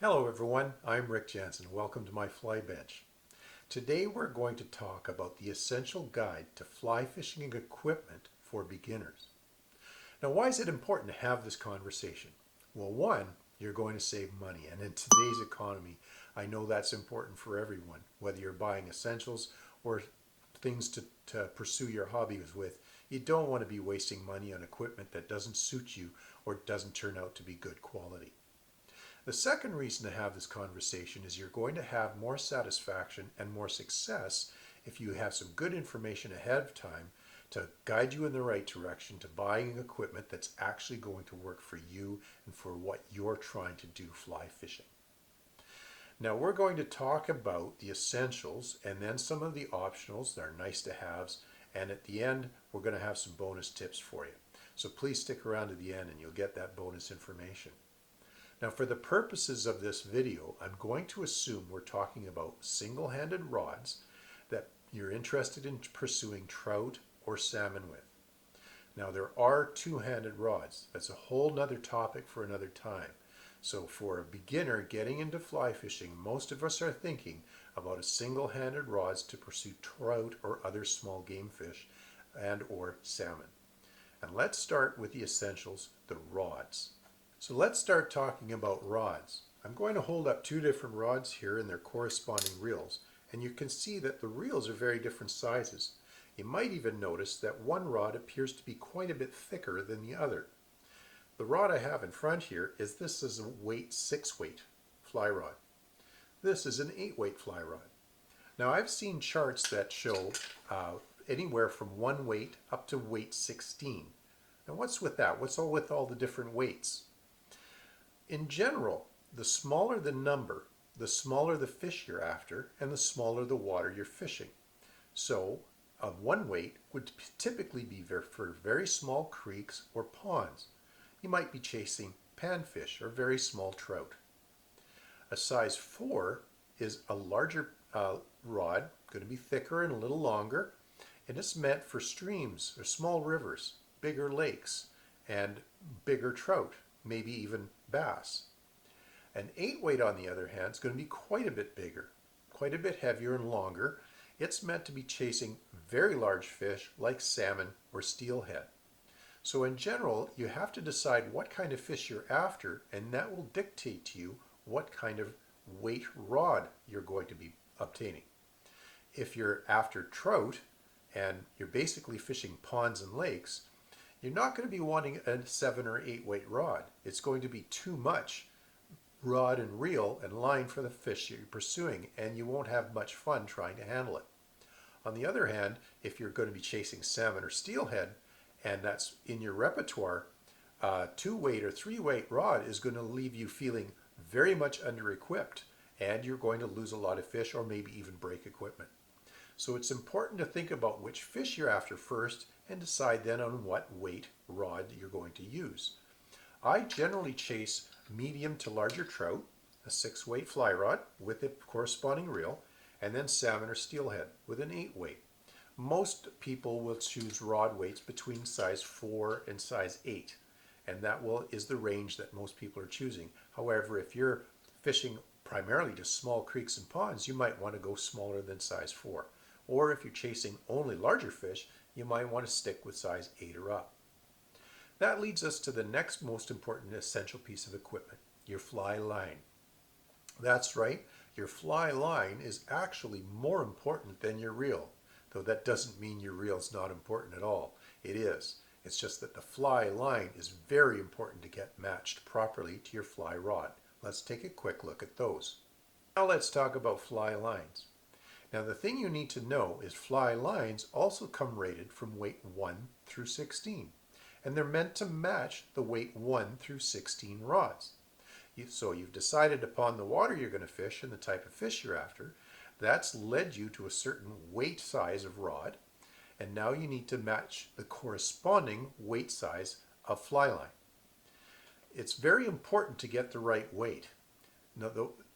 Hello everyone, I'm Rick Janzen. Welcome to my fly bench. Today we're going to talk about the essential guide to fly fishing equipment for beginners. Now, why is it important to have this conversation? Well, one, you're going to save money, and in today's economy, I know that's important for everyone, whether you're buying essentials or things to pursue your hobbies with. You don't want to be wasting money on equipment that doesn't suit you or doesn't turn out to be good quality. The second reason to have this conversation is you're going to have more satisfaction and more success if you have some good information ahead of time to guide you in the right direction to buying equipment that's actually going to work for you and for what you're trying to do fly fishing. Now we're going to talk about the essentials and then some of the optionals that are nice to haves, and at the end we're going to have some bonus tips for you. So please stick around to the end and you'll get that bonus information. Now, for the purposes of this video, I'm going to assume we're talking about single-handed rods that you're interested in pursuing trout or salmon with. Now, there are two-handed rods. That's a whole nother topic for another time. So for a beginner getting into fly fishing, most of us are thinking about a single-handed rods to pursue trout or other small game fish and or salmon. And let's start with the essentials, the rods. So let's start talking about rods. I'm going to hold up two different rods here and their corresponding reels, and you can see that the reels are very different sizes. You might even notice that one rod appears to be quite a bit thicker than the other. The rod I have in front here this is a weight 6-weight fly rod. This is an 8-weight fly rod. Now I've seen charts that show anywhere from 1 weight up to weight 16. Now what's with that? What's all with all the different weights? In general, the smaller the number, the smaller the fish you're after, and the smaller the water you're fishing. So, a 1 weight would typically be for very small creeks or ponds. You might be chasing panfish or very small trout. A size 4 is a larger rod, going to be thicker and a little longer, and it's meant for streams or small rivers, bigger lakes, and bigger trout, maybe even bass. An 8-weight, on the other hand, is going to be quite a bit bigger, quite a bit heavier and longer. It's meant to be chasing very large fish like salmon or steelhead. So in general, you have to decide what kind of fish you're after, and that will dictate to you what kind of weight rod you're going to be obtaining. If you're after trout and you're basically fishing ponds and lakes, you're not going to be wanting a 7 or 8-weight rod. It's going to be too much rod and reel and line for the fish you're pursuing, and you won't have much fun trying to handle it. On the other hand, if you're going to be chasing salmon or steelhead, and that's in your repertoire, a 2-weight or 3-weight rod is going to leave you feeling very much under-equipped, and you're going to lose a lot of fish or maybe even break equipment. So it's important to think about which fish you're after first and decide then on what weight rod you're going to use. I generally chase medium to larger trout, a 6-weight fly rod with a corresponding reel, and then salmon or steelhead with an 8-weight. Most people will choose rod weights between size 4 and size 8, and that is the range that most people are choosing. However, if you're fishing primarily just small creeks and ponds, you might want to go smaller than size 4. Or if you're chasing only larger fish, you might want to stick with size 8 or up. That leads us to the next most important essential piece of equipment, your fly line. That's right, your fly line is actually more important than your reel, though that doesn't mean your reel's not important at all. It is. It's just that the fly line is very important to get matched properly to your fly rod. Let's take a quick look at those. Now let's talk about fly lines. Now the thing you need to know is fly lines also come rated from weight 1 through 16, and they're meant to match the weight 1 through 16 rods. So you've decided upon the water you're going to fish and the type of fish you're after. That's led you to a certain weight size of rod, and now you need to match the corresponding weight size of fly line. It's very important to get the right weight. Now,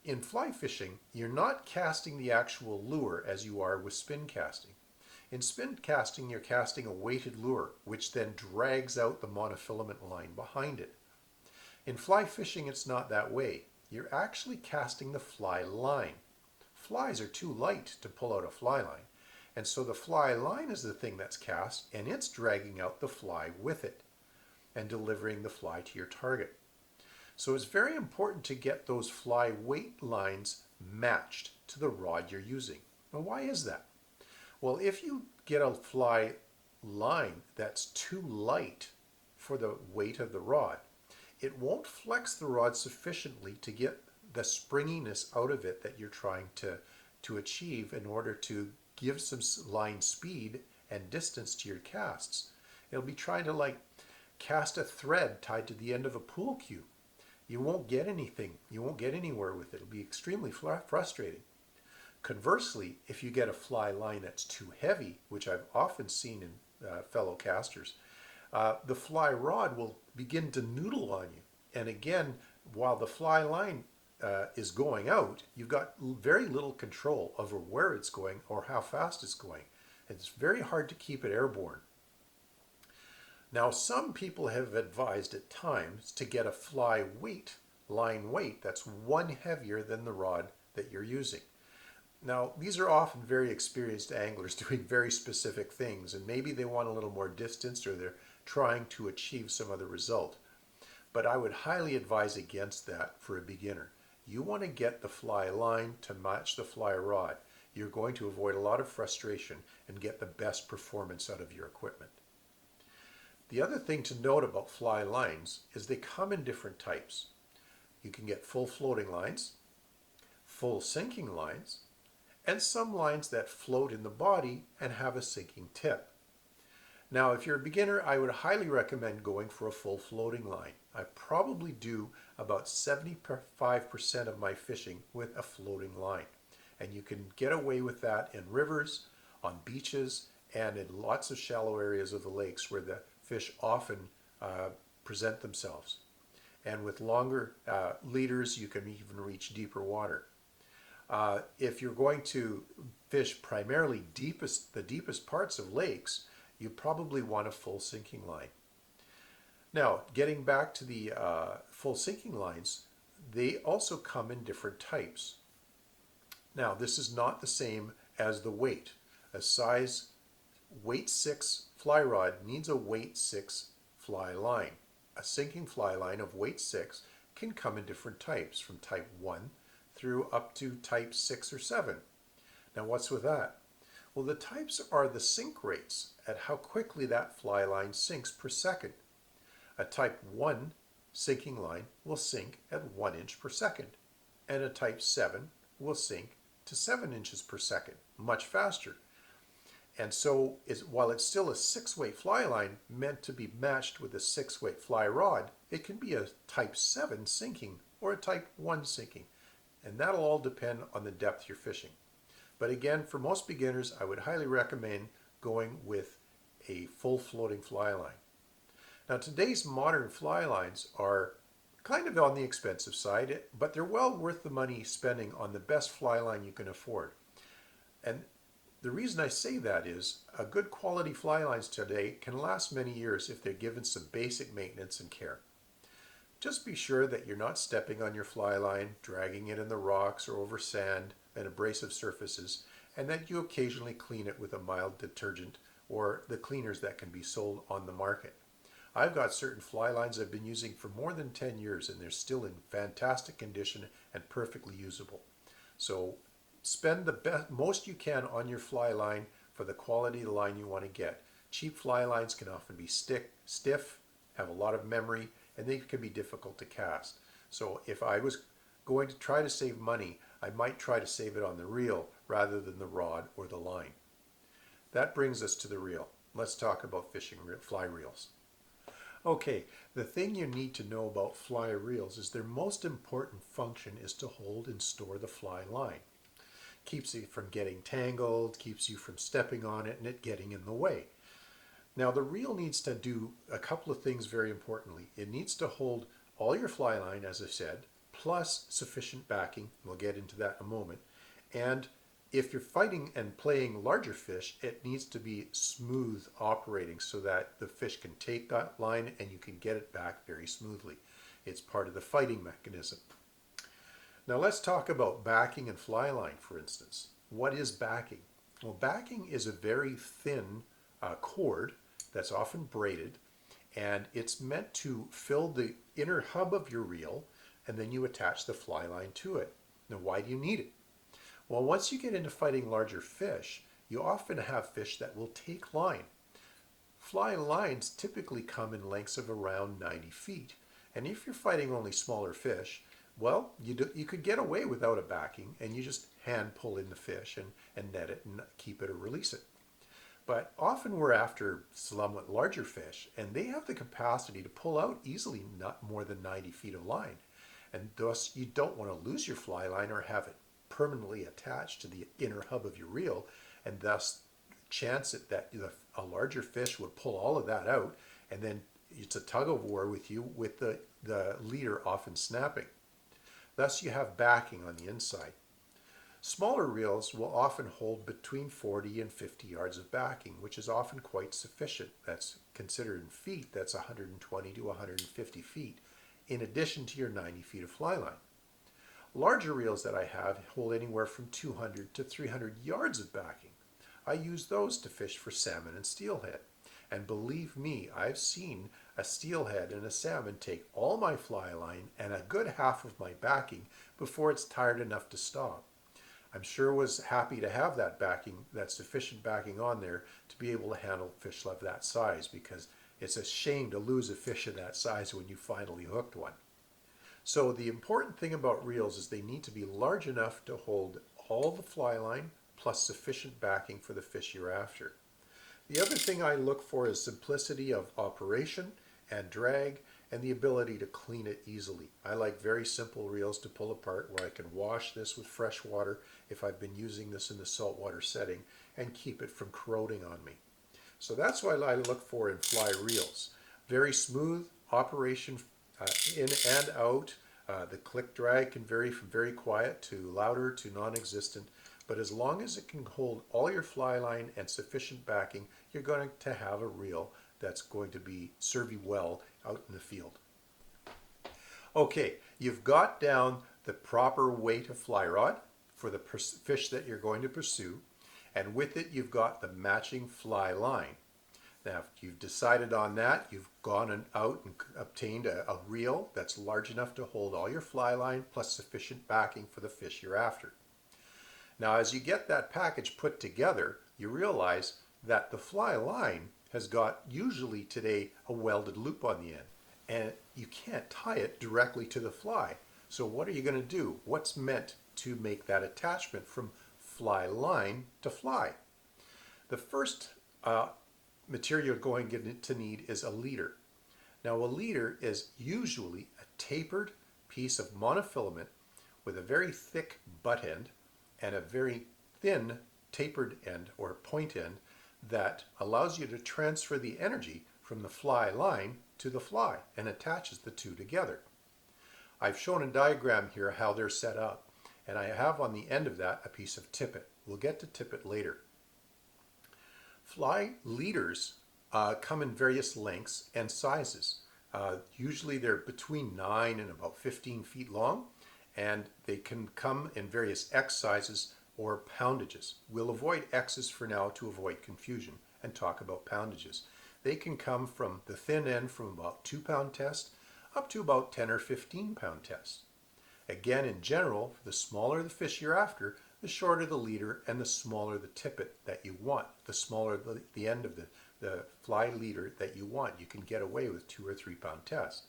in fly fishing, you're not casting the actual lure as you are with spin casting. In spin casting, you're casting a weighted lure, which then drags out the monofilament line behind it. In fly fishing, it's not that way. you're actually casting the fly line. Flies are too light to pull out a fly line, and so the fly line is the thing that's cast, and it's dragging out the fly with it and delivering the fly to your target. So it's very important to get those fly weight lines matched to the rod you're using. Now, why is that? Well, if you get a fly line that's too light for the weight of the rod, it won't flex the rod sufficiently to get the springiness out of it that you're trying to achieve in order to give some line speed and distance to your casts. It'll be trying to like cast a thread tied to the end of a pool cue. You won't get anything. You won't get anywhere with it. It'll be extremely frustrating. Conversely, if you get a fly line that's too heavy, which I've often seen in fellow casters, the fly rod will begin to noodle on you. And again, while the fly line is going out, you've got very little control over where it's going or how fast it's going. It's very hard to keep it airborne. Now, some people have advised at times to get a fly weight, line weight, that's one heavier than the rod that you're using. Now, these are often very experienced anglers doing very specific things, and maybe they want a little more distance or they're trying to achieve some other result. But I would highly advise against that for a beginner. You want to get the fly line to match the fly rod. You're going to avoid a lot of frustration and get the best performance out of your equipment. The other thing to note about fly lines is they come in different types. You can get full floating lines, full sinking lines, and some lines that float in the body and have a sinking tip. Now, if you're a beginner, I would highly recommend going for a full floating line. I probably do about 75% of my fishing with a floating line. And you can get away with that in rivers, on beaches, and in lots of shallow areas of the lakes where the fish often present themselves. And with longer leaders, you can even reach deeper water. If you're going to fish primarily the deepest parts of lakes, you probably want a full sinking line. Now, getting back to the full sinking lines, they also come in different types. Now, this is not the same as the weight. A size weight 6 fly rod needs a weight 6 fly line. A sinking fly line of weight 6 can come in different types, from type 1 through up to type 6 or 7. Now, what's with that? Well, the types are the sink rates at how quickly that fly line sinks per second. A type 1 sinking line will sink at 1 inch per second, and a type 7 will sink to 7 inches per second, much faster. And so, while it's still a 6-weight fly line meant to be matched with a 6-weight fly rod, it can be a type 7 sinking or a type 1 sinking. And that'll all depend on the depth you're fishing. But again, for most beginners, I would highly recommend going with a full floating fly line. Now, today's modern fly lines are kind of on the expensive side, but they're well worth the money spending on the best fly line you can afford. And the reason I say that is a good quality fly lines today can last many years if they're given some basic maintenance and care. Just be sure that you're not stepping on your fly line, dragging it in the rocks or over sand and abrasive surfaces, and that you occasionally clean it with a mild detergent or the cleaners that can be sold on the market. I've got certain fly lines I've been using for more than 10 years and they're still in fantastic condition and perfectly usable. So spend the most you can on your fly line for the quality of the line you want to get. Cheap fly lines can often be stiff, have a lot of memory, and they can be difficult to cast. So if I was going to try to save money, I might try to save it on the reel rather than the rod or the line. That brings us to the reel. Let's talk about fishing fly reels. Okay, the thing you need to know about fly reels is their most important function is to hold and store the fly line. Keeps it from getting tangled, keeps you from stepping on it and it getting in the way. Now, the reel needs to do a couple of things very importantly. It needs to hold all your fly line, as I said, plus sufficient backing. We'll get into that in a moment. And if you're fighting and playing larger fish, it needs to be smooth operating so that the fish can take that line and you can get it back very smoothly. It's part of the fighting mechanism. Now let's talk about backing and fly line, for instance. What is backing? Well, backing is a very thin cord that's often braided, and it's meant to fill the inner hub of your reel, and then you attach the fly line to it. Now, why do you need it? Well, once you get into fighting larger fish, you often have fish that will take line. Fly lines typically come in lengths of around 90 feet. And if you're fighting only smaller fish, well, you could get away without a backing, and you just hand pull in the fish and net it and keep it or release it. But often we're after somewhat larger fish, and they have the capacity to pull out easily not more than 90 feet of line. And thus you don't want to lose your fly line or have it permanently attached to the inner hub of your reel, and thus chance it that a larger fish would pull all of that out, and then it's a tug of war with you with the leader often snapping. Thus you have backing on the inside. Smaller reels will often hold between 40 and 50 yards of backing, which is often quite sufficient. That's considered in feet, that's 120 to 150 feet, in addition to your 90 feet of fly line. Larger reels that I have hold anywhere from 200 to 300 yards of backing. I use those to fish for salmon and steelhead. And believe me, I've seen a steelhead and a salmon take all my fly line and a good half of my backing before it's tired enough to stop. I'm sure was happy to have that backing, that sufficient backing on there to be able to handle fish of that size, because it's a shame to lose a fish of that size when you finally hooked one. So the important thing about reels is they need to be large enough to hold all the fly line plus sufficient backing for the fish you're after. The other thing I look for is simplicity of operation and drag and the ability to clean it easily. I like very simple reels to pull apart where I can wash this with fresh water if I've been using this in the saltwater setting and keep it from corroding on me. So that's what I look for in fly reels. Very smooth operation in and out. The click drag can vary from very quiet to louder to non-existent. But as long as it can hold all your fly line and sufficient backing, you're going to have a reel that's going to serve you well out in the field. Okay, you've got down the proper weight of fly rod for the fish that you're going to pursue, and with it you've got the matching fly line. Now, if you've decided on that, you've gone out and obtained a reel that's large enough to hold all your fly line plus sufficient backing for the fish you're after. Now, as you get that package put together, you realize that the fly line has got usually today a welded loop on the end, and you can't tie it directly to the fly. So what are you going to do? What's meant to make that attachment from fly line to fly? The first material you're going to need is a leader. Now, a leader is usually a tapered piece of monofilament with a very thick butt end and a very thin tapered end or point end that allows you to transfer the energy from the fly line to the fly and attaches the two together. I've shown a diagram here how they're set up, and I have on the end of that a piece of tippet. We'll get to tippet later. Fly leaders come in various lengths and sizes. Usually they're between 9 and about 15 feet long, and they can come in various X sizes or poundages. We'll avoid X's for now to avoid confusion and talk about poundages. They can come from the thin end from about 2-pound test up to about 10 or 15-pound test. Again, in general, the smaller the fish you're after, the shorter the leader and the smaller the tippet that you want. The smaller the end of the fly leader that you want. You can get away with 2 or 3-pound test.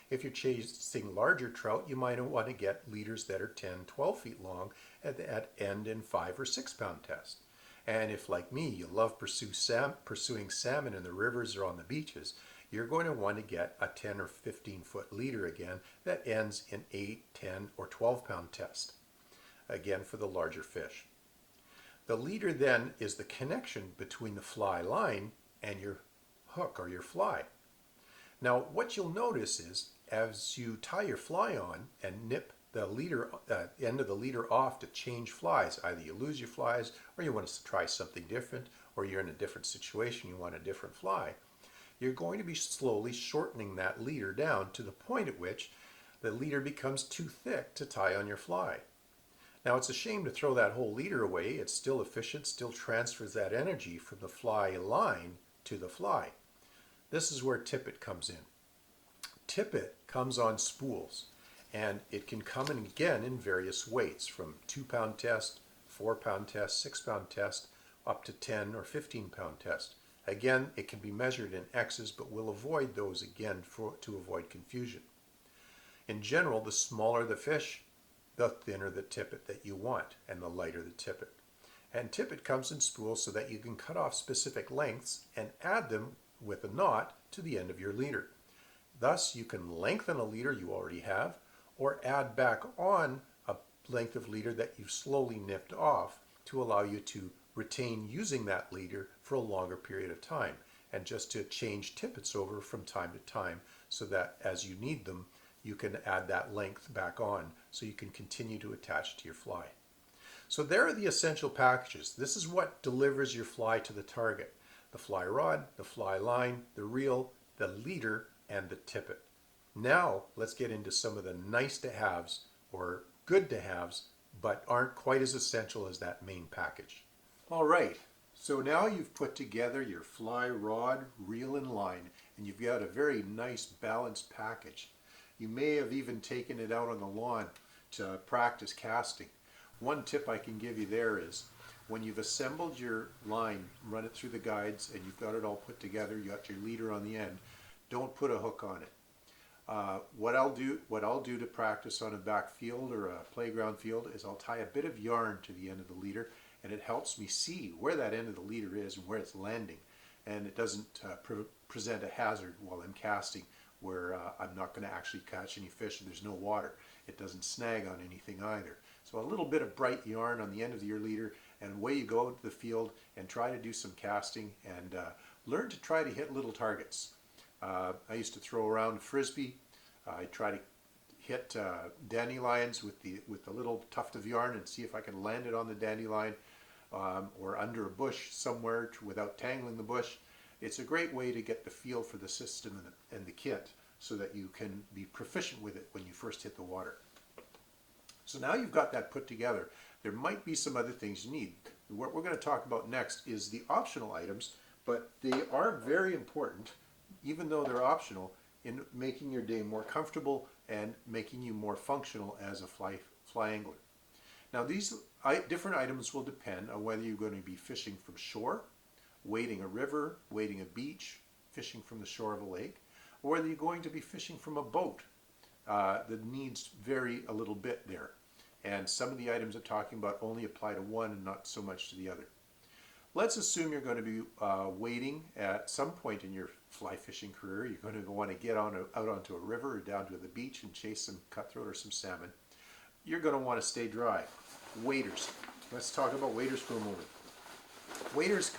If you're chasing larger trout, you might want to get leaders that are 10, 12 feet long at end in 5 or 6-pound test. And if, like me, you love pursuing salmon in the rivers or on the beaches, you're going to want to get a 10 or 15-foot leader again that ends in 8, 10, or 12-pound test, again for the larger fish. The leader then is the connection between the fly line and your hook or your fly. Now, what you'll notice is as you tie your fly on and nip the leader, end of the leader off to change flies, either you lose your flies or you want to try something different, or you're in a different situation, you want a different fly, you're going to be slowly shortening that leader down to the point at which the leader becomes too thick to tie on your fly. Now it's a shame to throw that whole leader away. It's still efficient, still transfers that energy from the fly line to the fly. This is where tippet comes in. Tippet comes on spools, and it can come in again in various weights, from 2-pound test, 4-pound test, 6-pound test, up to 10 or 15-pound test. Again, it can be measured in X's, but we'll avoid those again to avoid confusion. In general, the smaller the fish, the thinner the tippet that you want, and the lighter the tippet. And tippet comes in spools so that you can cut off specific lengths and add them with a knot to the end of your leader. Thus, you can lengthen a leader you already have, or add back on a length of leader that you've slowly nipped off to allow you to retain using that leader for a longer period of time, and just to change tippets over from time to time so that as you need them, you can add that length back on so you can continue to attach to your fly. So there are the essential packages. This is what delivers your fly to the target: the fly rod, the fly line, the reel, the leader, and the tippet. Now let's get into some of the nice to haves, or good to haves, but aren't quite as essential as that main package. All right, so now you've put together your fly rod, reel, and line, and you've got a very nice balanced package. You may have even taken it out on the lawn to practice casting. One tip I can give you there is, when you've assembled your line, run it through the guides, and you've got it all put together, you got your leader on the end, don't put a hook on it. What I'll do to practice on a back field or a playground field is I'll tie a bit of yarn to the end of the leader, and it helps me see where that end of the leader is and where it's landing, and it doesn't present a hazard while I'm casting where I'm not going to actually catch any fish and there's no water. It doesn't snag on anything either. So a little bit of bright yarn on the end of your leader, and away you go to the field and try to do some casting and learn to try to hit little targets. I used to throw around a frisbee. I try to hit dandelions with the little tuft of yarn and see if I can land it on the dandelion or under a bush somewhere without tangling the bush. It's a great way to get the feel for the system and the kit so that you can be proficient with it when you first hit the water. So now you've got that put together. There might be some other things you need. What we're going to talk about next is the optional items, but they are very important, even though they're optional, in making your day more comfortable and making you more functional as a fly angler. Now these different items will depend on whether you're going to be fishing from shore, wading a river, wading a beach, fishing from the shore of a lake, or whether you're going to be fishing from a boat. The needs vary a little bit there. And some of the items I'm talking about only apply to one and not so much to the other. Let's assume you're going to be wading at some point in your fly fishing career. You're going to want to get out onto a river or down to the beach and chase some cutthroat or some salmon. You're going to want to stay dry. Waders. Let's talk about waders for a moment. Waders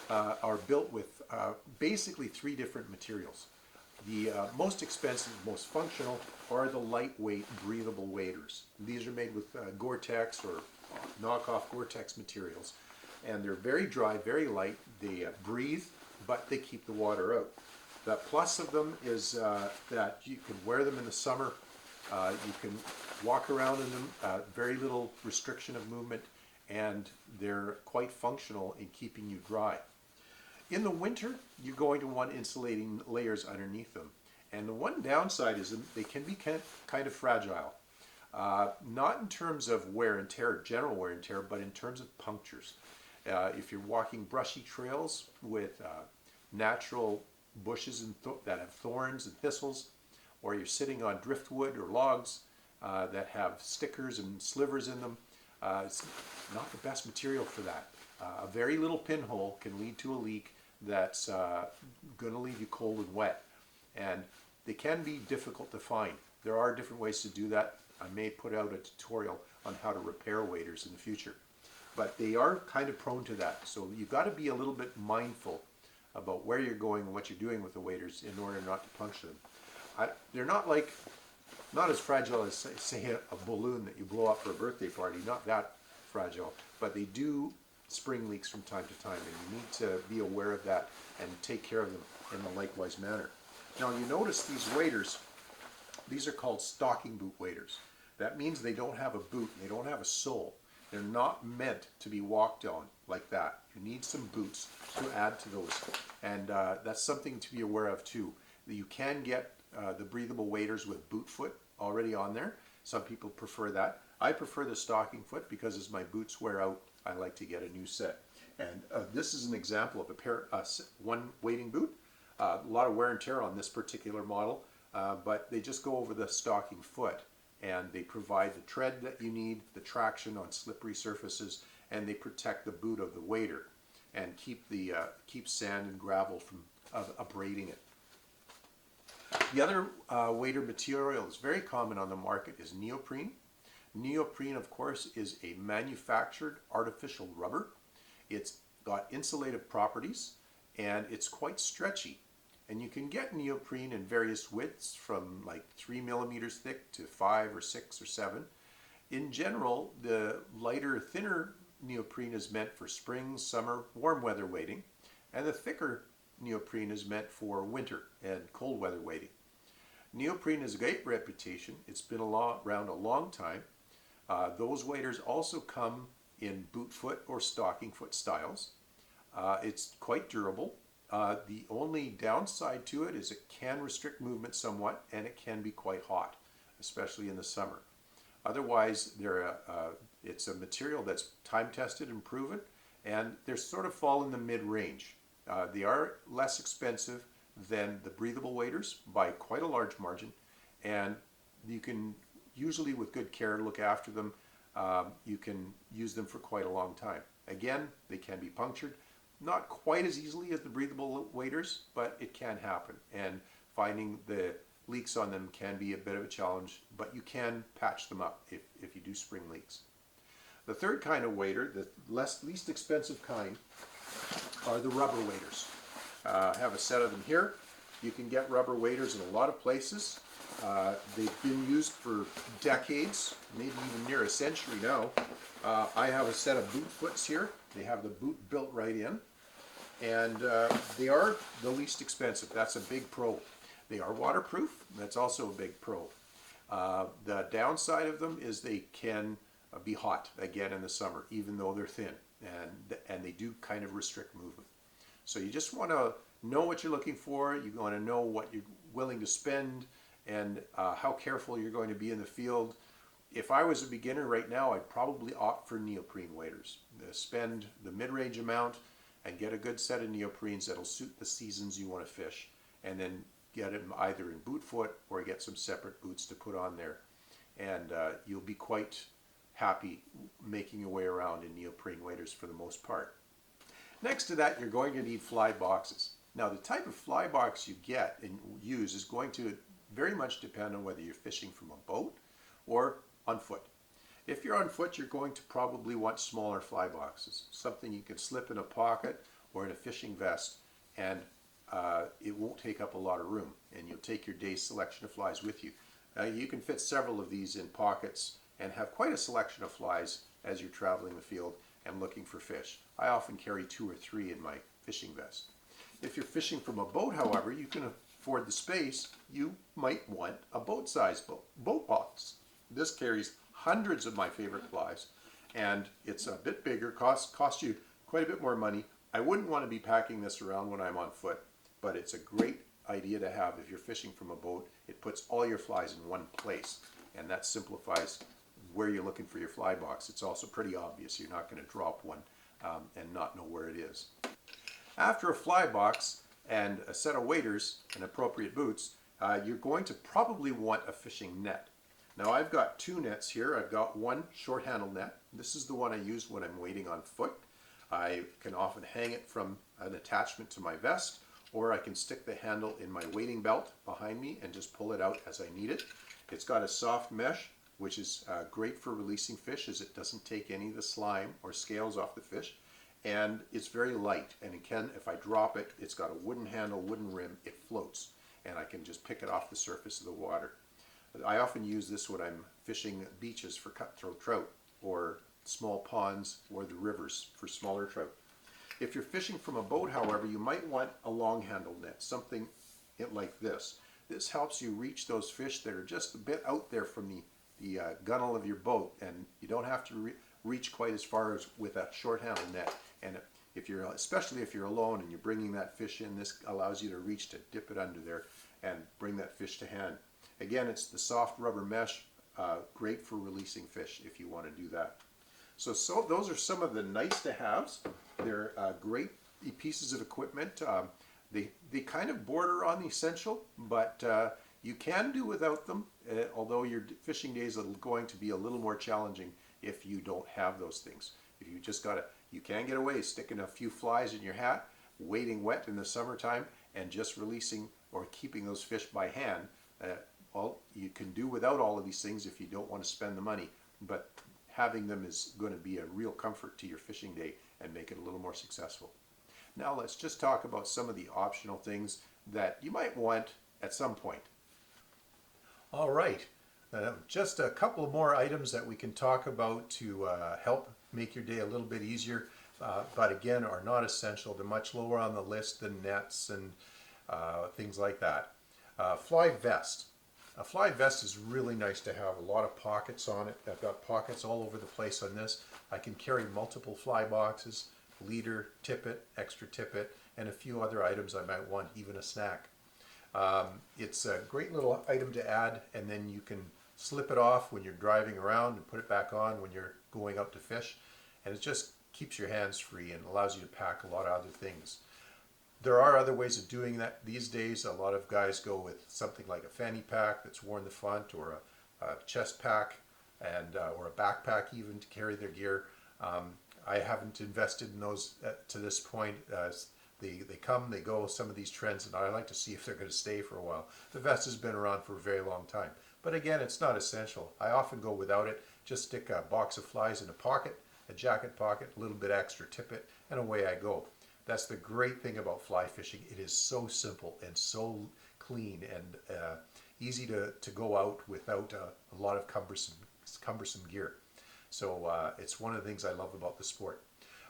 are built with basically 3 different materials. The most expensive, most functional are the lightweight, breathable waders. These are made with Gore-Tex or knockoff Gore-Tex materials. And they're very dry, very light. They breathe, but they keep the water out. The plus of them is that you can wear them in the summer. You can walk around in them, very little restriction of movement, and they're quite functional in keeping you dry. In the winter, you're going to want insulating layers underneath them. And the one downside is they can be kind of fragile. Not in terms of wear and tear, general wear and tear, but in terms of punctures. If you're walking brushy trails with natural bushes that have thorns and thistles, or you're sitting on driftwood or logs that have stickers and slivers in them, it's not the best material for that. A very little pinhole can lead to a leak that's going to leave you cold and wet. And they can be difficult to find. There are different ways to do that. I may put out a tutorial on how to repair waders in the future. But they are kind of prone to that. So you've got to be a little bit mindful about where you're going and what you're doing with the waders in order not to puncture them. They're not as fragile as, say, a balloon that you blow up for a birthday party. Not that fragile. But they do spring leaks from time to time, and you need to be aware of that and take care of them in a likewise manner. Now you notice these waders, These are called stocking boot waders. That means they don't have a boot, they don't have a sole. They're not meant to be walked on like that. You need some boots to add to those. And that's something to be aware of too. You can get the breathable waders with boot foot already on there. Some people prefer that. I prefer the stocking foot because as my boots wear out, I like to get a new set. And this is an example of a pair, one wading boot. A lot of wear and tear on this particular model, but they just go over the stocking foot, and they provide the tread that you need, the traction on slippery surfaces, and they protect the boot of the wader and keep sand and gravel from abrading it. The other wader material that's very common on the market is neoprene. Neoprene, of course, is a manufactured artificial rubber. It's got insulative properties and it's quite stretchy. And you can get neoprene in various widths from like 3 millimeters thick to 5 or 6 or 7. In general, the lighter, thinner neoprene is meant for spring, summer, warm weather wading, and the thicker neoprene is meant for winter and cold weather wading. Neoprene has a great reputation. It's been around a long time. Those waders also come in boot foot or stocking foot styles. It's quite durable. The only downside to it is it can restrict movement somewhat, and it can be quite hot, especially in the summer. Otherwise, it's a material that's time tested and proven, and they sort of fall in the mid-range. They are less expensive than the breathable waders by quite a large margin, and you can usually, with good care, look after them. You can use them for quite a long time. Again, they can be punctured. Not quite as easily as the breathable waders, but it can happen. And finding the leaks on them can be a bit of a challenge, but you can patch them up if you do spring leaks. The third kind of wader, the least expensive kind, are the rubber waders. I have a set of them here. You can get rubber waders in a lot of places. They've been used for decades, maybe even near a century now. I have a set of boot foots here. They have the boot built right in. And they are the least expensive. That's a big pro. They are waterproof. That's also a big pro. The downside of them is they can be hot again in the summer, even though they're thin, and they do kind of restrict movement. So you just want to know what you're looking for. You want to know what you're willing to spend and how careful you're going to be in the field. If I was a beginner right now, I'd probably opt for neoprene waders. Spend the mid-range amount and get a good set of neoprenes that'll suit the seasons you want to fish, and then get them either in boot foot or get some separate boots to put on there, and you'll be quite happy making your way around in neoprene waders for the most part. Next to that, you're going to need fly boxes. Now, the type of fly box you get and use is going to very much depend on whether you're fishing from a boat or on foot. If you're on foot, you're going to probably want smaller fly boxes, something you can slip in a pocket or in a fishing vest, and it won't take up a lot of room, and you'll take your day's selection of flies with you. You can fit several of these in pockets and have quite a selection of flies as you're traveling the field and looking for fish. I often carry 2 or 3 in my fishing vest. If you're fishing from a boat, however, you can afford the space. You might want a boat-sized boat box. This carries hundreds of my favorite flies, and it's a bit bigger, costs you quite a bit more money. I wouldn't want to be packing this around when I'm on foot, but it's a great idea to have if you're fishing from a boat. It puts all your flies in one place, and that simplifies where you're looking for your fly box. It's also pretty obvious. You're not going to drop one and not know where it is. After a fly box and a set of waders and appropriate boots, you're going to probably want a fishing net. Now, I've got 2 nets here. I've got one short handle net. This is the one I use when I'm wading on foot. I can often hang it from an attachment to my vest, or I can stick the handle in my wading belt behind me and just pull it out as I need it. It's got a soft mesh, which is great for releasing fish, as it doesn't take any of the slime or scales off the fish. And it's very light, and it can, if I drop it, it's got a wooden handle, wooden rim, it floats, and I can just pick it off the surface of the water. I often use this when I'm fishing beaches for cutthroat trout, or small ponds, or the rivers for smaller trout. If you're fishing from a boat, however, you might want a long handle net, something like this. This helps you reach those fish that are just a bit out there from the gunnel of your boat, and you don't have to reach quite as far as with a short handle net. And if you're, especially if you're alone and you're bringing that fish in, this allows you to reach to dip it under there and bring that fish to hand. Again, it's the soft rubber mesh, great for releasing fish if you want to do that. So those are some of the nice to haves. They're great pieces of equipment. They kind of border on the essential, but you can do without them, although your fishing days are going to be a little more challenging if you don't have those things. If you just got to, you can get away sticking a few flies in your hat, wading wet in the summertime, and just releasing or keeping those fish by hand. You can do without all of these things if you don't want to spend the money, but having them is going to be a real comfort to your fishing day and make it a little more successful. Now let's just talk about some of the optional things that you might want at some point. All right, just a couple more items that we can talk about to help make your day a little bit easier, but again are not essential. They're much lower on the list than nets and things like that. Fly vest. A fly vest is really nice to have. A lot of pockets on it. I've got pockets all over the place on this. I can carry multiple fly boxes, leader, tippet, extra tippet, and a few other items I might want, even a snack. It's a great little item to add, and then you can slip it off when you're driving around and put it back on when you're going out to fish, and it just keeps your hands free and allows you to pack a lot of other things. There are other ways of doing that these days. A lot of guys go with something like a fanny pack that's worn the front, or a chest pack, and or a backpack even to carry their gear. I haven't invested in those to this point. They come, they go, some of these trends, and I like to see if they're going to stay for a while. The vest has been around for a very long time. But again, it's not essential. I often go without it. Just stick a box of flies in a pocket, a jacket pocket, a little bit extra tippet, and away I go. That's the great thing about fly fishing. It is so simple and so clean and easy to go out without a lot of cumbersome gear. So it's one of the things I love about the sport.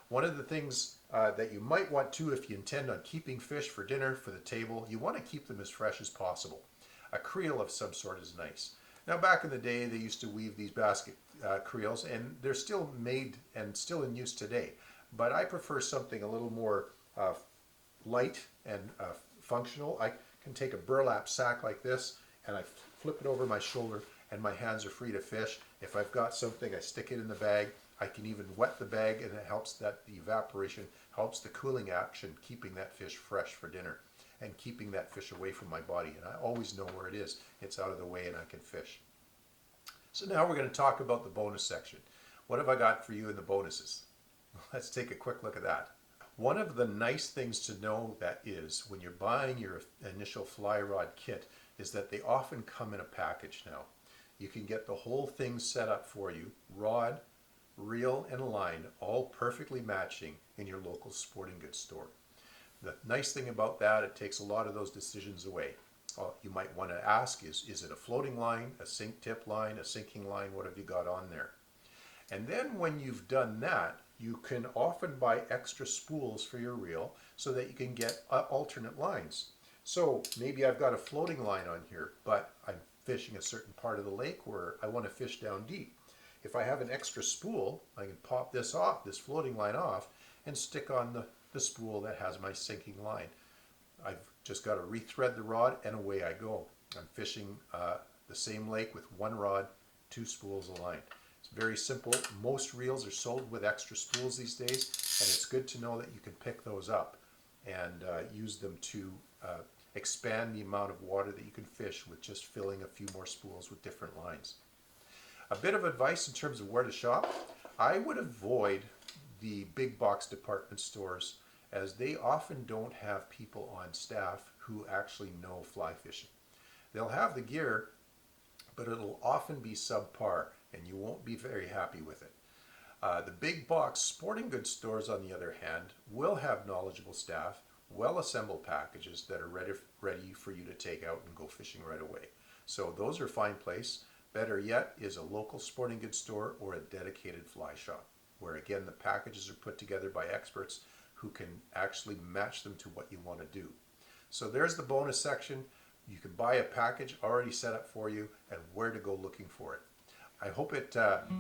One of the things that you might want to, if you intend on keeping fish for dinner, for the table, you want to keep them as fresh as possible. A creel of some sort is nice. Now back in the day, they used to weave these basket creels, and they're still made and still in use today. But I prefer something a little more light and functional. I can take a burlap sack like this, and I flip it over my shoulder, and my hands are free to fish. If I've got something, I stick it in the bag. I can even wet the bag, and it helps that the evaporation helps the cooling action, keeping that fish fresh for dinner and keeping that fish away from my body. And I always know where it is. It's out of the way and I can fish. So now we're going to talk about the bonus section. What have I got for you in the bonuses? Let's take a quick look at that. One of the nice things to know that is when you're buying your initial fly rod kit is that they often come in a package now. You can get the whole thing set up for you, rod, reel, and line, all perfectly matching in your local sporting goods store. The nice thing about that, it takes a lot of those decisions away. You might want to ask, is it a floating line, a sink tip line, a sinking line, what have you got on there? And then when you've done that, you can often buy extra spools for your reel so that you can get alternate lines. So maybe I've got a floating line on here, but I'm fishing a certain part of the lake where I want to fish down deep. If I have an extra spool, I can pop this off, this floating line off, and stick on the spool that has my sinking line. I've just got to rethread the rod and away I go. I'm fishing the same lake with one rod, two spools of line. It's very simple. Most reels are sold with extra spools these days, and it's good to know that you can pick those up and use them to expand the amount of water that you can fish with just filling a few more spools with different lines. A bit of advice in terms of where to shop. I would avoid the big box department stores as they often don't have people on staff who actually know fly fishing. They'll have the gear, but it'll often be subpar and you won't be very happy with it. The big box sporting goods stores, on the other hand, will have knowledgeable staff, well-assembled packages that are ready for you to take out and go fishing right away. So those are a fine place. Better yet is a local sporting goods store or a dedicated fly shop, where again the packages are put together by experts who can actually match them to what you want to do. So there's the bonus section. You can buy a package already set up for you and where to go looking for it. I hope it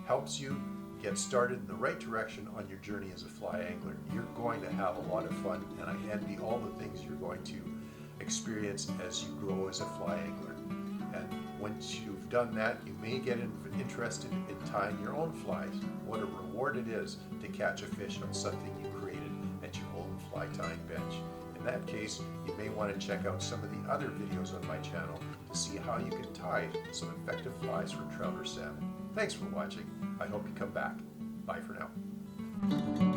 helps you get started in the right direction on your journey as a fly angler. You're going to have a lot of fun, and I envy all the things you're going to experience as you grow as a fly angler. And once you've done that, you may get interested in tying your own flies. What a reward it is to catch a fish on something you created at your own fly tying bench. In that case, you may want to check out some of the other videos on my channel to see how you can tie some effective flies for trout or salmon. Thanks for watching. I hope you come back. Bye for now.